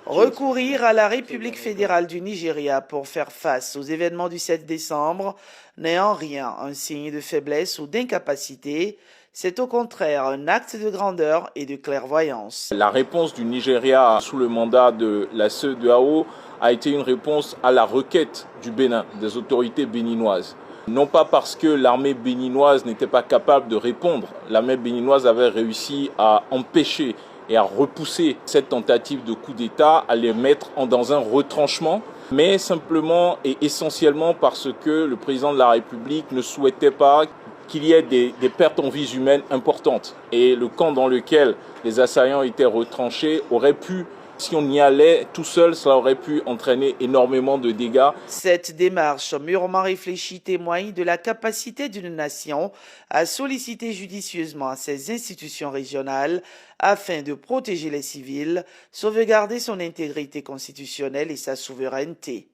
Recourir à la République fédérale du Nigeria pour faire face aux événements du 7 décembre n'est en rien un signe de faiblesse ou d'incapacité, c'est au contraire un acte de grandeur et de clairvoyance. La réponse du Nigeria sous le mandat de la CEDEAO a été une réponse à la requête du Bénin, des autorités béninoises. Non pas parce que l'armée béninoise n'était pas capable de répondre, l'armée béninoise avait réussi à empêcher et à repousser cette tentative de coup d'État, à les mettre dans un retranchement, mais simplement et essentiellement parce que le président de la République ne souhaitait pas qu'il y ait des pertes en vies humaines importantes. Et le camp dans lequel les assaillants étaient retranchés aurait pu, si on y allait tout seul, ça aurait pu entraîner énormément de dégâts. Cette démarche mûrement réfléchie témoigne de la capacité d'une nation à solliciter judicieusement ses institutions régionales afin de protéger les civils, sauvegarder son intégrité constitutionnelle et sa souveraineté.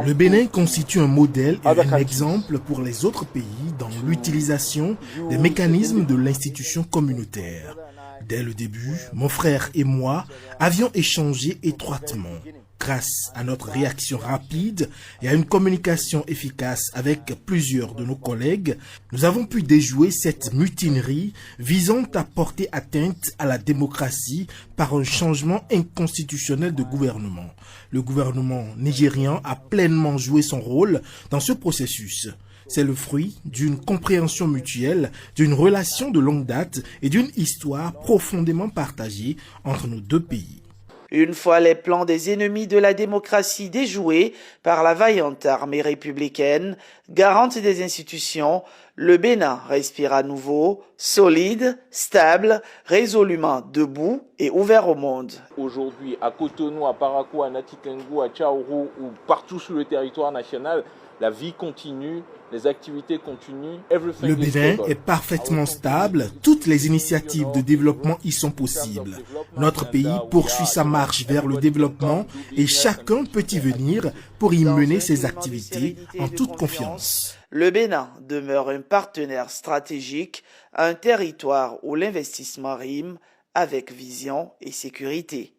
Le Bénin constitue un modèle et un exemple pour les autres pays dans l'utilisation des mécanismes de l'institution communautaire. Dès le début, mon frère et moi avions échangé étroitement. Grâce à notre réaction rapide et à une communication efficace avec plusieurs de nos collègues, nous avons pu déjouer cette mutinerie visant à porter atteinte à la démocratie par un changement inconstitutionnel de gouvernement. Le gouvernement nigérian a pleinement joué son rôle dans ce processus. C'est le fruit d'une compréhension mutuelle, d'une relation de longue date et d'une histoire profondément partagée entre nos deux pays. Une fois les plans des ennemis de la démocratie déjoués par la vaillante armée républicaine, garante des institutions, le Bénin respire à nouveau, solide, stable, résolument debout et ouvert au monde. Aujourd'hui, à Cotonou, à Parakou, à Natikengu, à Tchaourou ou partout sur le territoire national, la vie continue, les activités continuent. Le Bénin est parfaitement stable, toutes les initiatives de développement y sont possibles. Notre pays poursuit sa marche vers le développement et chacun peut y venir pour y mener ses activités en toute confiance. Le Bénin demeure un partenaire stratégique, un territoire où l'investissement rime avec vision et sécurité.